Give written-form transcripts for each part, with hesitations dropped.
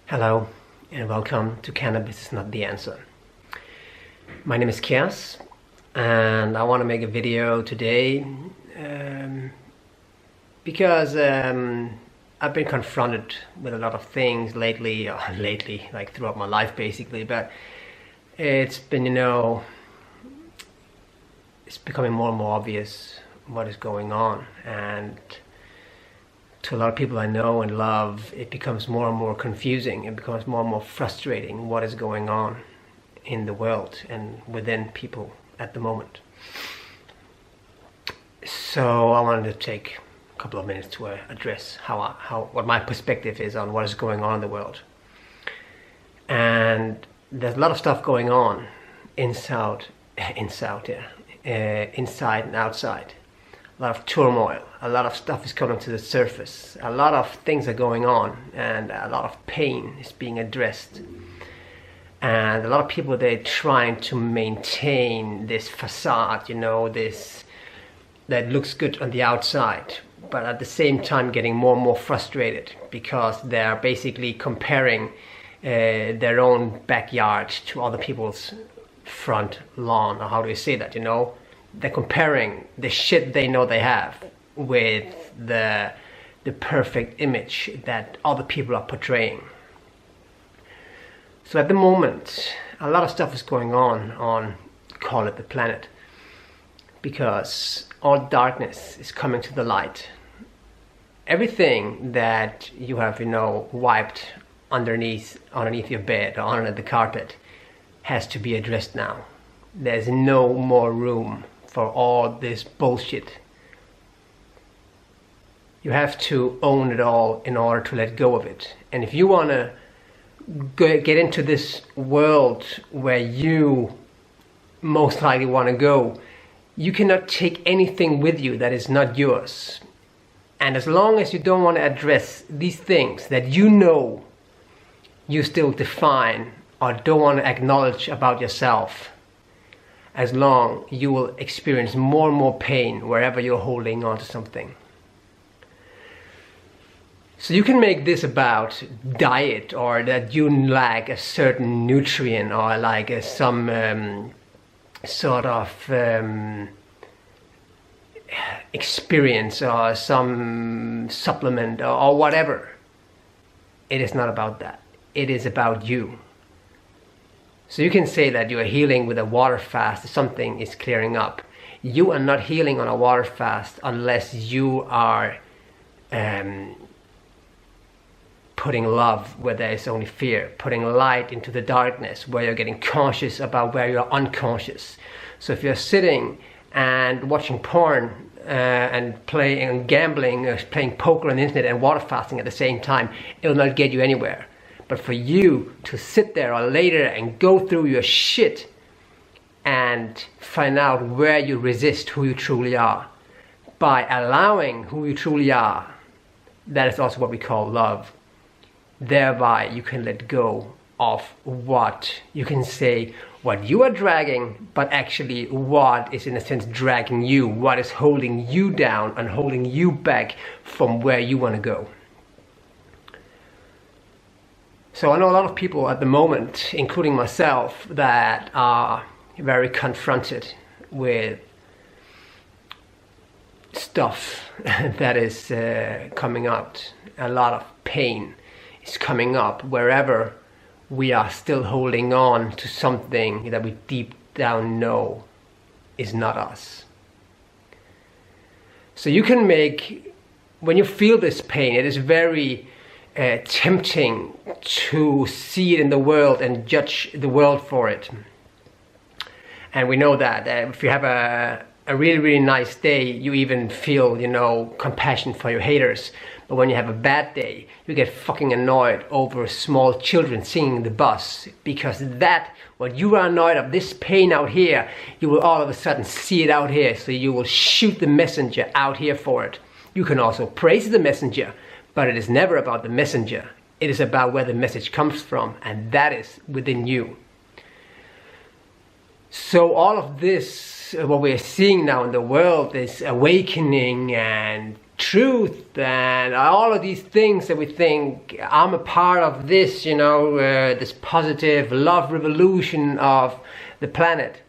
Hello and welcome to Cannabis is Not the Answer. My name is Kias and I want to make a video today because I've been confronted with a lot of things lately, like throughout my life basically, but it's been, it's becoming more and more obvious what is going on, and to a lot of people I know and love, it becomes more and more confusing. It becomes more and more frustrating what is going on in the world and within people at the moment. So I wanted to take a couple of minutes to address what my perspective is on what is going on in the world. And there's a lot of stuff going on inside and outside. A lot of turmoil, a lot of stuff is coming to the surface, a lot of things are going on, and a lot of pain is being addressed. And a lot of people, they're trying to maintain this facade, this that looks good on the outside, but at the same time getting more and more frustrated because they're basically comparing their own backyard to other people's front lawn, or how do you say that, They're comparing the shit they know they have with the perfect image that other people are portraying. So at the moment, a lot of stuff is going on, call it the planet, because all darkness is coming to the light. Everything that you have, wiped underneath your bed or under the carpet has to be addressed now. There's no more room for all this bullshit. You have to own it all in order to let go of it. And if you want to get into this world where you most likely want to go, you cannot take anything with you that is not yours. And as long as you don't want to address these things that you still define or don't want to acknowledge about yourself, as long you will experience more and more pain wherever you're holding on to something. So you can make this about diet, or that you lack a certain nutrient, or like some sort of experience, or some supplement, or whatever. It is not about that. It is about you. So you can say that you are healing with a water fast, something is clearing up. You are not healing on a water fast unless you are putting love where there is only fear, putting light into the darkness where you're getting conscious about where you're unconscious. So if you're sitting and watching porn and playing and gambling, or playing poker on the internet and water fasting at the same time, it will not get you anywhere. But for you to sit there or later and go through your shit and find out where you resist who you truly are, by allowing who you truly are, that is also what we call love. Thereby you can let go of what you can say, what you are dragging, but actually what is in a sense dragging you, what is holding you down and holding you back from where you want to go. So I know a lot of people at the moment, including myself, that are very confronted with stuff that is coming out. A lot of pain is coming up wherever we are still holding on to something that we deep down know is not us. So you can when you feel this pain, it is very tempting to see it in the world and judge the world for it. And we know that if you have a really, really nice day, you even feel, compassion for your haters. But when you have a bad day, you get fucking annoyed over small children singing the bus, because what you are annoyed of, this pain out here, you will all of a sudden see it out here. So you will shoot the messenger out here for it. You can also praise the messenger, but it is never about the messenger. It is about where the message comes from, and that is within you. So all of this, what we're seeing now in the world, this awakening and truth and all of these things that we think, I'm a part of this, you know, this positive love revolution of the planet.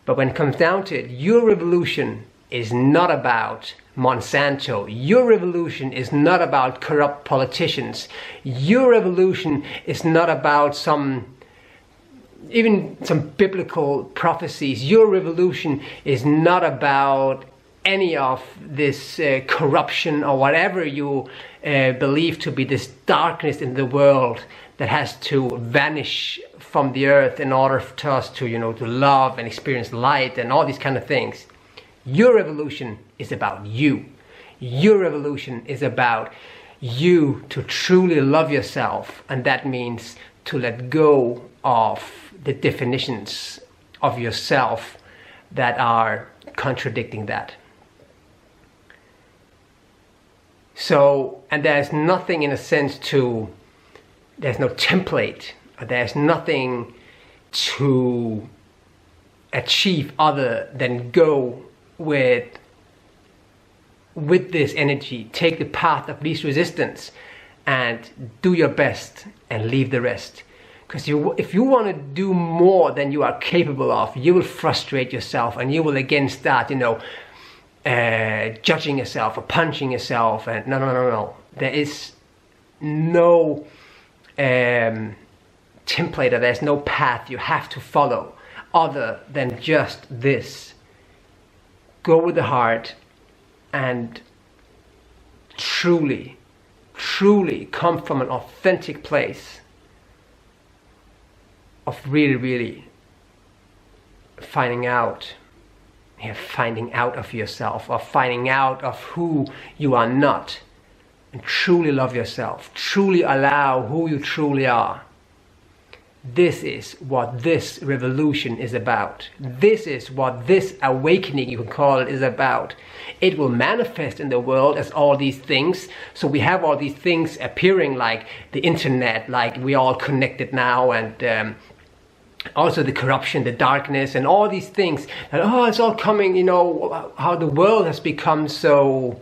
But when it comes down to it, your revolution is not about Monsanto. Your revolution is not about corrupt politicians. Your revolution is not about even some biblical prophecies. Your revolution is not about any of this corruption or whatever you believe to be this darkness in the world that has to vanish from the earth in order for us to, you know, to love and experience light and all these kind of things. Your revolution is about you. Your revolution is about you to truly love yourself, and that means to let go of the definitions of yourself that are contradicting that. So, and there's nothing in a sense there's no template, there's nothing to achieve other than go with this energy, take the path of least resistance and do your best and leave the rest. Because if you want to do more than you are capable of, you will frustrate yourself and you will again start, you know, judging yourself or punching yourself. And no. There is no template, or there's no path you have to follow other than just this. Go with the heart and truly come from an authentic place of really finding out of yourself, or finding out of who you are not, and truly love yourself, truly allow who you truly are. This is what this revolution is about. This is what this awakening, you can call it, is about. It will manifest in the world as all these things. So we have all these things appearing, like the internet, like we all connected now, and also the corruption, the darkness, and all these things. And it's all coming, you know, how the world has become so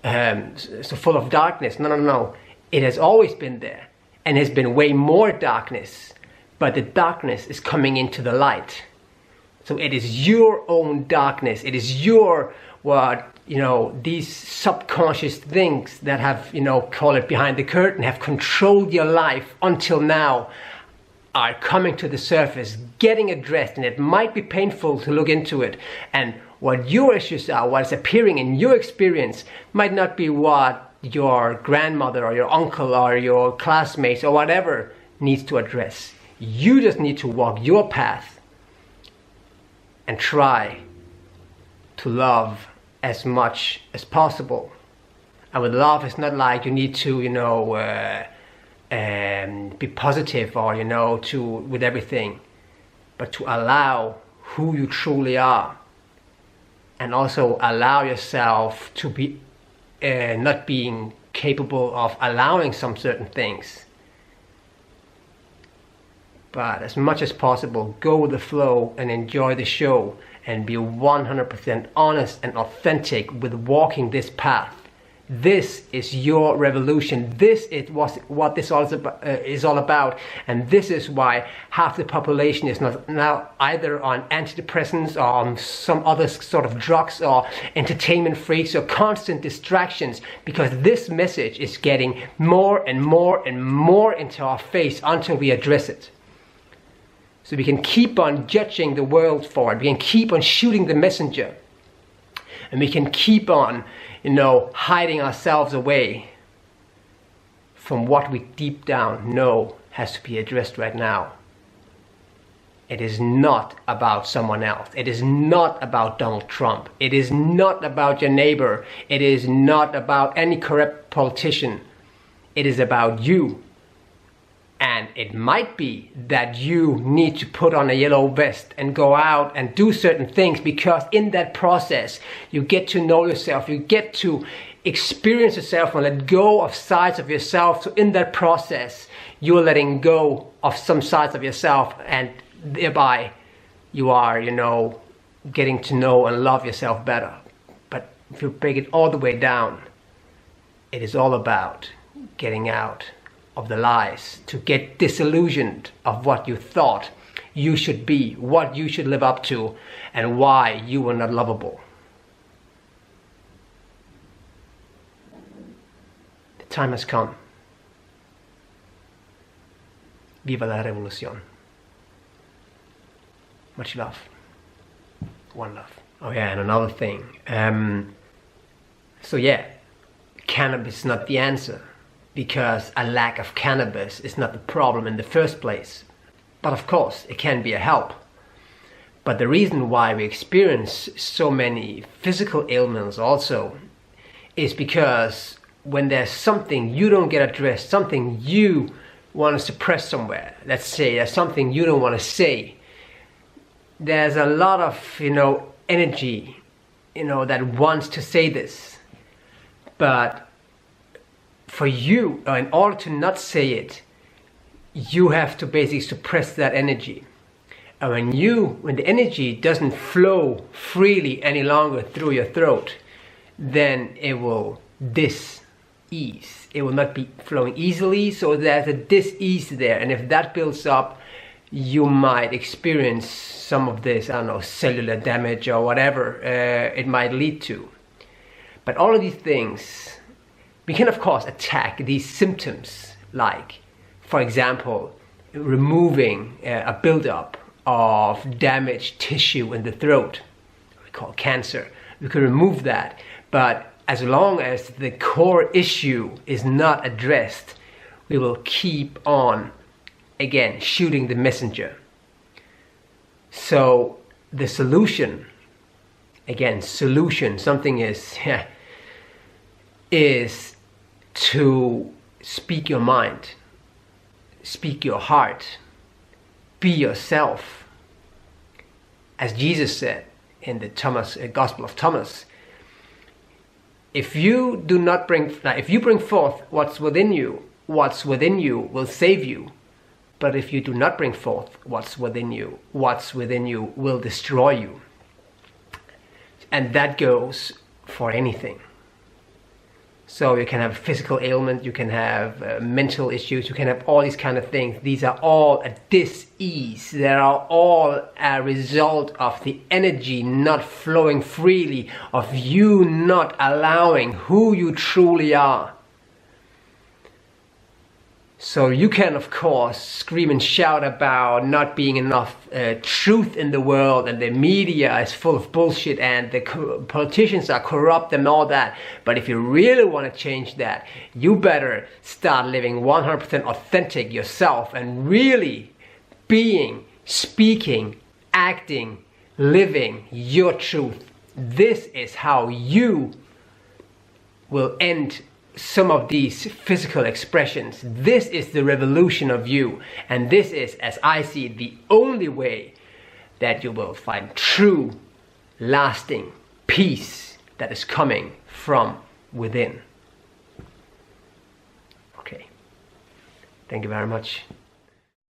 full of darkness. No. It has always been there. And there's been way more darkness, but the darkness is coming into the light. So it is your own darkness. It is these subconscious things that have, you know, call it behind the curtain, have controlled your life until now, are coming to the surface, getting addressed, and it might be painful to look into it. And what your issues are, what is appearing in your experience, might not be what your grandmother or your uncle or your classmates or whatever needs to address. You just need to walk your path and try to love as much as possible. And with love, it's not like you need to, you know, be positive or, you know, with everything, but to allow who you truly are, and also allow yourself to be not being capable of allowing some certain things. But as much as possible, go with the flow and enjoy the show, and be 100% honest and authentic with walking this path. This is your revolution. This is what this is all about, and this is why half the population is not now either on antidepressants or on some other sort of drugs or entertainment freaks or constant distractions, because this message is getting more and more and more into our face until we address it. So we can keep on judging the world for it. We can keep on shooting the messenger, and we can keep on, you know, hiding ourselves away from what we deep down know has to be addressed right now. It is not about someone else. It is not about Donald Trump. It is not about your neighbor. It is not about any corrupt politician. It is about you. And it might be that you need to put on a yellow vest and go out and do certain things, because in that process you get to know yourself, you get to experience yourself and let go of sides of yourself. So in that process you are letting go of some sides of yourself, and thereby you are, you know, getting to know and love yourself better. But if you break it all the way down, it is all about getting out of the lies, to get disillusioned of what you thought you should be, what you should live up to, and why you were not lovable. The time has come. Viva la revolución. Much love. One love. Oh yeah, and another thing. So yeah, cannabis is not the answer, because a lack of cannabis is not the problem in the first place. But of course, it can be a help. But the reason why we experience so many physical ailments also is because when there's something you don't get addressed, something you want to suppress somewhere, let's say there's something you don't want to say, there's a lot of, energy, that wants to say this. But for you, in order to not say it, you have to basically suppress that energy. And when the energy doesn't flow freely any longer through your throat, then it will dis-ease. It will not be flowing easily, so there's a dis-ease there. And if that builds up, you might experience some of this, cellular damage or whatever it might lead to. But all of these things, we can of course attack these symptoms, like, for example, removing a buildup of damaged tissue in the throat, we call cancer. We can remove that, but as long as the core issue is not addressed, we will keep on, again, shooting the messenger. So the solution, again, something is to speak your mind, speak your heart, be yourself. As Jesus said in the Gospel of Thomas, if you bring forth what's within you will save you. But if you do not bring forth what's within you will destroy you. And that goes for anything. So you can have physical ailment, you can have mental issues, you can have all these kind of things. These are all a dis-ease. They are all a result of the energy not flowing freely, of you not allowing who you truly are. So you can, of course, scream and shout about not being enough truth in the world, and the media is full of bullshit, and the politicians are corrupt and all that. But if you really want to change that, you better start living 100% authentic yourself, and really being, speaking, acting, living your truth. This is how you will end some of these physical expressions. This is the revolution of you, and this is, as I see it, the only way that you will find true, lasting peace that is coming from within. Okay, thank you very much.